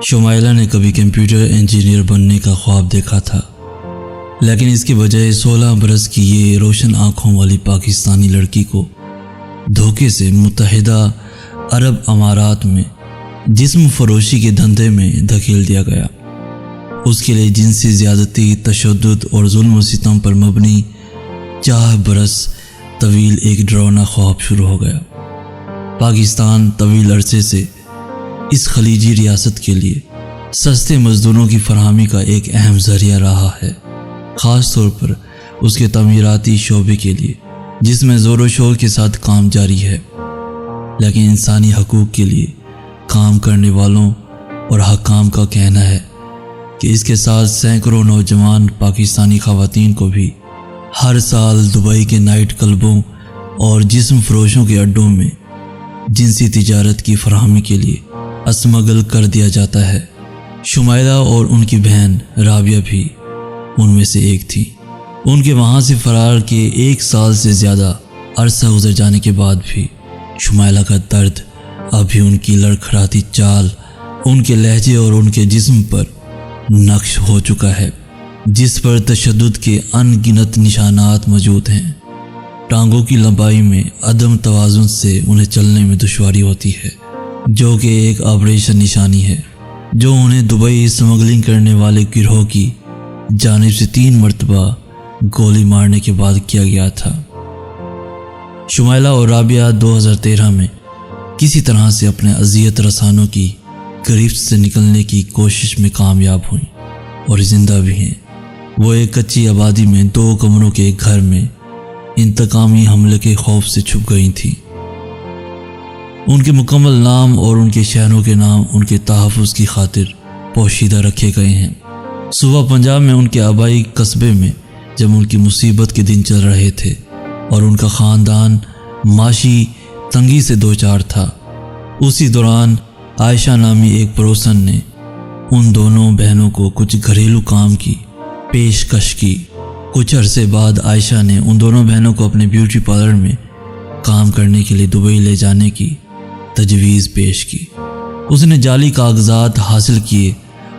شمائلہ نے کبھی computer engineer بننے کا خواب دیکھا تھا، لیکن اس کے بجائے 16 برس کی یہ روشن آنکھوں والی پاکستانی لڑکی کو دھوکے سے متحدہ عرب امارات میں جسم فروشی کے دھندے میں دھکیل دیا گیا۔ اس کے لیے جنسی زیادتی، تشدد اور ظلم و ستم پر مبنی 4 برس طویل ایک ڈراؤنا خواب شروع ہو گیا۔ پاکستان طویل عرصے سے اس خلیجی ریاست کے لیے سستے مزدوروں کی فراہمی کا ایک اہم ذریعہ رہا ہے، خاص طور پر اس کے تعمیراتی شعبے کے لیے جس میں زور و شور کے ساتھ کام جاری ہے۔ لیکن انسانی حقوق کے لیے کام کرنے والوں اور حکام کا کہنا ہے کہ اس کے ساتھ سینکڑوں نوجوان پاکستانی خواتین کو بھی ہر سال دبئی کے نائٹ کلبوں اور جسم فروشوں کے اڈوں میں جنسی تجارت کی فراہمی کے لیے اسمگل کر دیا جاتا ہے۔ شمائلہ اور ان کی بہن رابعہ بھی ان میں سے ایک تھی۔ ان کے وہاں سے فرار کے 1 سال سے زیادہ عرصہ گزر جانے کے بعد بھی شمائلہ کا درد ابھی ان کی لڑکھڑاتی چال، ان کے لہجے اور ان کے جسم پر نقش ہو چکا ہے، جس پر تشدد کے ان گنت نشانات موجود ہیں۔ ٹانگوں کی لمبائی میں عدم توازن سے انہیں چلنے میں دشواری ہوتی ہے، جو کہ ایک آپریشن نشانی ہے جو انہیں دبئی اسمگلنگ کرنے والے گروہ کی جانب سے 3 مرتبہ گولی مارنے کے بعد کیا گیا تھا۔ شمائلہ اور رابعہ 2013 میں کسی طرح سے اپنے اذیت رسانوں کی گرفت سے نکلنے کی کوشش میں کامیاب ہوئیں اور زندہ بھی ہیں۔ وہ ایک کچی آبادی میں 2 کمروں کے ایک گھر میں انتقامی حملے کے خوف سے چھپ گئی تھیں۔ ان کے مکمل نام اور ان کے شہروں کے نام ان کے تحفظ کی خاطر پوشیدہ رکھے گئے ہیں۔ صوبہ پنجاب میں ان کے آبائی قصبے میں جب ان کی مصیبت کے دن چل رہے تھے اور ان کا خاندان معاشی تنگی سے دوچار تھا، اسی دوران عائشہ نامی ایک پڑوسن نے ان دونوں بہنوں کو کچھ گھریلو کام کی پیشکش کی۔ کچھ عرصے بعد عائشہ نے ان دونوں بہنوں کو اپنے بیوٹی پارلر میں کام کرنے کے لیے دبئی لے جانے کی تجویز پیش کی۔ اس نے جعلی کاغذات حاصل کیے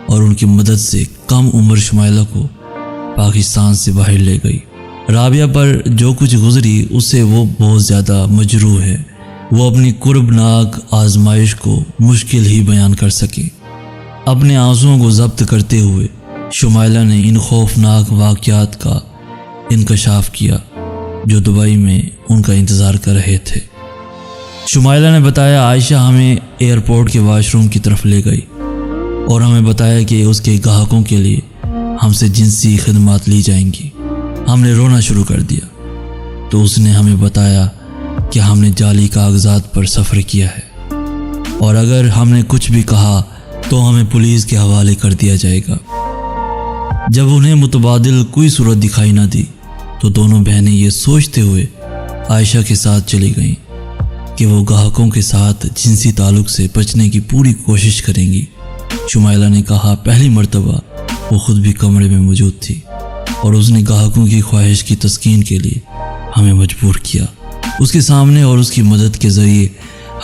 اور ان کی مدد سے کم عمر شمائلہ کو پاکستان سے باہر لے گئی۔ رابعہ پر جو کچھ گزری اس سے وہ بہت زیادہ مجروح ہے۔ وہ اپنی کربناک آزمائش کو مشکل ہی بیان کر سکے۔ اپنے آنسوؤں کو ضبط کرتے ہوئے شمائلہ نے ان خوفناک واقعات کا انکشاف کیا جو دبئی میں ان کا انتظار کر رہے تھے۔ شمائلہ نے بتایا، عائشہ ہمیں ایئرپورٹ کے واش روم کی طرف لے گئی اور ہمیں بتایا کہ اس کے گاہکوں کے لیے ہم سے جنسی خدمات لی جائیں گی۔ ہم نے رونا شروع کر دیا تو اس نے ہمیں بتایا کہ ہم نے جعلی کاغذات پر سفر کیا ہے اور اگر ہم نے کچھ بھی کہا تو ہمیں پولیس کے حوالے کر دیا جائے گا۔ جب انہیں متبادل کوئی صورت دکھائی نہ دی تو دونوں بہنیں یہ سوچتے ہوئے عائشہ کے ساتھ چلی گئیں کہ وہ گاہکوں کے ساتھ جنسی تعلق سے بچنے کی پوری کوشش کریں گی۔ شمائلہ نے کہا، پہلی مرتبہ وہ خود بھی کمرے میں موجود تھی اور اس نے گاہکوں کی خواہش کی تسکین کے لیے ہمیں مجبور کیا۔ اس کے سامنے اور اس کی مدد کے ذریعے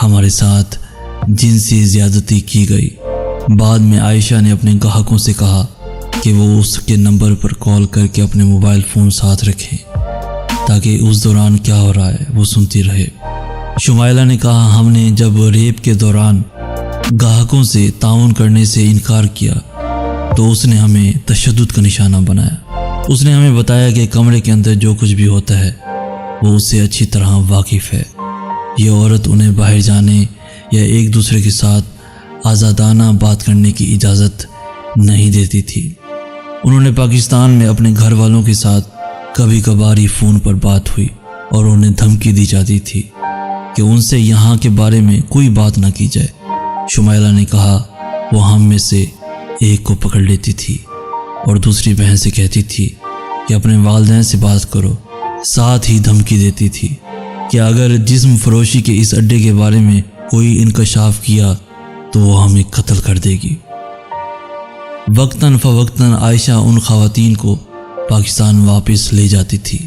ہمارے ساتھ جنسی زیادتی کی گئی۔ بعد میں عائشہ نے اپنے گاہکوں سے کہا کہ وہ اس کے نمبر پر کال کر کے اپنے موبائل فون ساتھ رکھیں تاکہ اس دوران کیا ہو رہا ہے وہ سنتی رہے۔ شمائلہ نے کہا، ہم نے جب ریپ کے دوران گاہکوں سے تعاون کرنے سے انکار کیا تو اس نے ہمیں تشدد کا نشانہ بنایا۔ اس نے ہمیں بتایا کہ کمرے کے اندر جو کچھ بھی ہوتا ہے وہ اس سے اچھی طرح واقف ہے۔ یہ عورت انہیں باہر جانے یا ایک دوسرے کے ساتھ آزادانہ بات کرنے کی اجازت نہیں دیتی تھی۔ انہوں نے پاکستان میں اپنے گھر والوں کے ساتھ کبھی کبھاری فون پر بات ہوئی اور انہیں دھمکی دی جاتی تھی کہ ان سے یہاں کے بارے میں کوئی بات نہ کی جائے۔ شمائلہ نے کہا، وہ ہم میں سے ایک کو پکڑ لیتی تھی اور دوسری بہن سے کہتی تھی کہ اپنے والدین سے بات کرو، ساتھ ہی دھمکی دیتی تھی کہ اگر جسم فروشی کے اس اڈے کے بارے میں کوئی انکشاف کیا تو وہ ہمیں قتل کر دے گی۔ وقتاً فوقتاً عائشہ ان خواتین کو پاکستان واپس لے جاتی تھی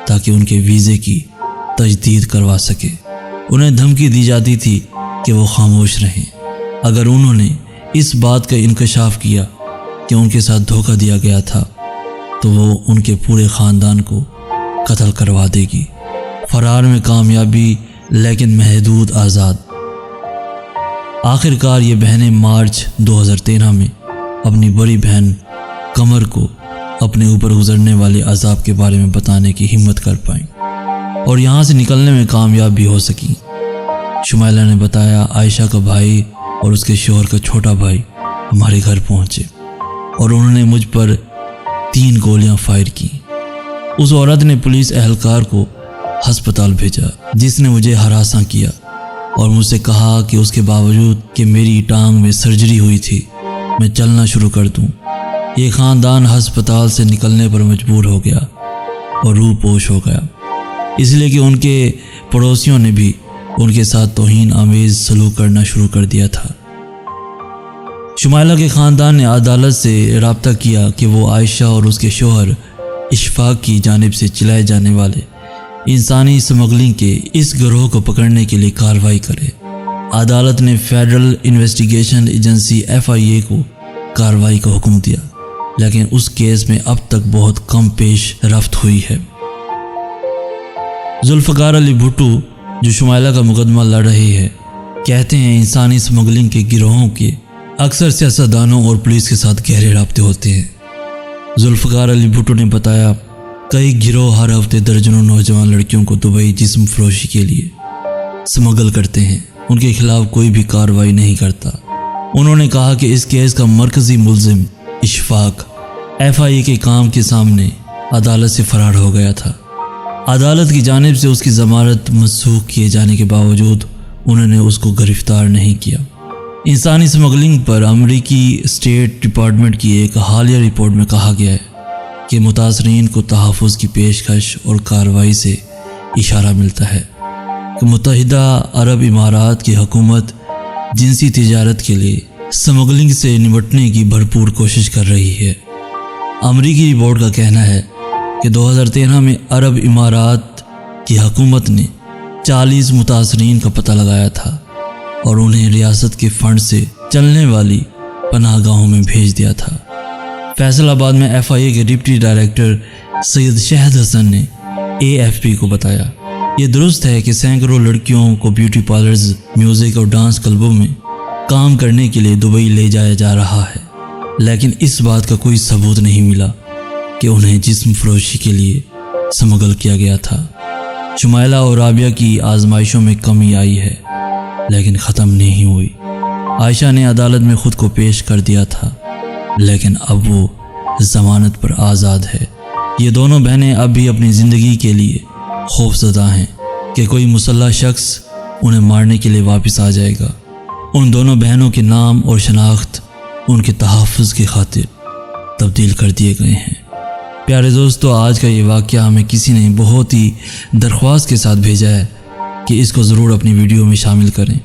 تاکہ ان کے ویزے کی تجدید کروا سکے۔ انہیں دھمکی دی جاتی تھی کہ وہ خاموش رہیں۔ اگر انہوں نے اس بات کا انکشاف کیا کہ ان کے ساتھ دھوکہ دیا گیا تھا تو وہ ان کے پورے خاندان کو قتل کروا دے گی۔ فرار میں کامیابی لیکن محدود آزاد۔ آخر کار یہ بہنیں مارچ 2013 میں اپنی بڑی بہن قمر کو اپنے اوپر گزرنے والے عذاب کے بارے میں بتانے کی ہمت کر پائیں اور یہاں سے نکلنے میں کامیاب بھی ہو سکیں۔ شمائلہ نے بتایا، عائشہ کا بھائی اور اس کے شوہر کا چھوٹا بھائی ہمارے گھر پہنچے اور انہوں نے مجھ پر 3 گولیاں فائر کی۔ اس عورت نے پولیس اہلکار کو ہسپتال بھیجا جس نے مجھے ہراساں کیا اور مجھ سے کہا کہ اس کے باوجود کہ میری ٹانگ میں سرجری ہوئی تھی میں چلنا شروع کر دوں۔ یہ خاندان ہسپتال سے نکلنے پر مجبور ہو گیا اور روح پوش ہو گیا، اس لیے کہ ان کے پڑوسیوں نے بھی ان کے ساتھ توہین آمیز سلوک کرنا شروع کر دیا تھا۔ شمائلہ کے خاندان نے عدالت سے رابطہ کیا کہ وہ عائشہ اور اس کے شوہر اشفاق کی جانب سے چلائے جانے والے انسانی سمگلنگ کے اس گروہ کو پکڑنے کے لیے کارروائی کرے۔ عدالت نے فیڈرل انویسٹیگیشن ایجنسی FIA کو کارروائی کا حکم دیا، لیکن اس کیس میں اب تک بہت کم پیش رفت ہوئی ہے۔ ذوالفقار علی بھٹو جو شمائلہ کا مقدمہ لڑ رہے ہیں، کہتے ہیں انسانی سمگلنگ کے گروہوں کے اکثر سیاستدانوں اور پولیس کے ساتھ گہرے رابطے ہوتے ہیں۔ ذوالفقار علی بھٹو نے بتایا، کئی گروہ ہر ہفتے درجنوں نوجوان لڑکیوں کو دبئی جسم فروشی کے لیے سمگل کرتے ہیں، ان کے خلاف کوئی بھی کارروائی نہیں کرتا۔ انہوں نے کہا کہ اس کیس کا مرکزی ملزم اشفاق FIA کے کام کے سامنے عدالت سے فرار ہو گیا تھا۔ عدالت کی جانب سے اس کی ضمانت منسوخ کیے جانے کے باوجود انہوں نے اس کو گرفتار نہیں کیا۔ انسانی سمگلنگ پر امریکی اسٹیٹ ڈپارٹمنٹ کی ایک حالیہ رپورٹ میں کہا گیا ہے کہ متاثرین کو تحفظ کی پیشکش اور کارروائی سے اشارہ ملتا ہے کہ متحدہ عرب امارات کی حکومت جنسی تجارت کے لیے سمگلنگ سے نمٹنے کی بھرپور کوشش کر رہی ہے۔ امریکی رپورٹ کا کہنا ہے کہ 2013 میں عرب امارات کی حکومت نے 40 متاثرین کا پتہ لگایا تھا اور انہیں ریاست کے فنڈ سے چلنے والی پناہ گاہوں میں بھیج دیا تھا۔ فیصل آباد میں FIA کے ڈپٹی ڈائریکٹر سید شہد حسن نے AFP کو بتایا، یہ درست ہے کہ سینکڑوں لڑکیوں کو بیوٹی پارلرز، میوزک اور ڈانس کلبوں میں کام کرنے کے لیے دبئی لے جایا جا رہا ہے، لیکن اس بات کا کوئی ثبوت نہیں ملا کہ انہیں جسم فروشی کے لیے سمگل کیا گیا تھا۔ شمائلہ اور رابعہ کی آزمائشوں میں کمی آئی ہے لیکن ختم نہیں ہوئی۔ عائشہ نے عدالت میں خود کو پیش کر دیا تھا لیکن اب وہ ضمانت پر آزاد ہے۔ یہ دونوں بہنیں اب بھی اپنی زندگی کے لیے خوف زدہ ہیں کہ کوئی مسلح شخص انہیں مارنے کے لیے واپس آ جائے گا۔ ان دونوں بہنوں کے نام اور شناخت ان کے تحفظ کی خاطر تبدیل کر دیے گئے ہیں۔ پیارے دوستو، آج کا یہ واقعہ ہمیں کسی نے بہت ہی درخواست کے ساتھ بھیجا ہے کہ اس کو ضرور اپنی ویڈیو میں شامل کریں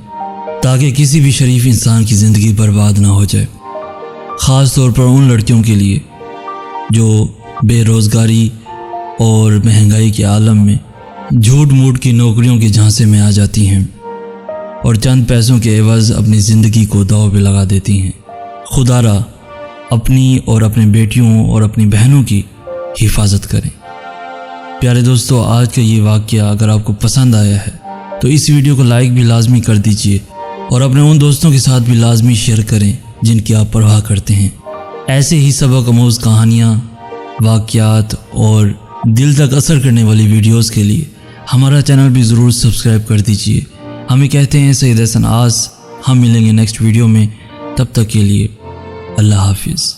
تاکہ کسی بھی شریف انسان کی زندگی برباد نہ ہو جائے، خاص طور پر ان لڑکیوں کے لیے جو بے روزگاری اور مہنگائی کے عالم میں جھوٹ موٹ کی نوکریوں کے جھانسے میں آ جاتی ہیں اور چند پیسوں کے عوض اپنی زندگی کو داؤ پہ لگا دیتی ہیں۔ خدا را اپنی اور اپنے بیٹیوں اور اپنی بہنوں کی حفاظت کریں۔ پیارے دوستو، آج کا یہ واقعہ اگر آپ کو پسند آیا ہے تو اس ویڈیو کو لائک بھی لازمی کر دیجئے اور اپنے ان دوستوں کے ساتھ بھی لازمی شیئر کریں جن کی آپ پرواہ کرتے ہیں۔ ایسے ہی سبق آموز کہانیاں، واقعات اور دل تک اثر کرنے والی ویڈیوز کے لیے ہمارا چینل بھی ضرور سبسکرائب کر دیجئے۔ ہمیں کہتے ہیں سید احسن آس۔ ہم ملیں گے نیکسٹ ویڈیو میں، تب تک کے لیے اللہ حافظ۔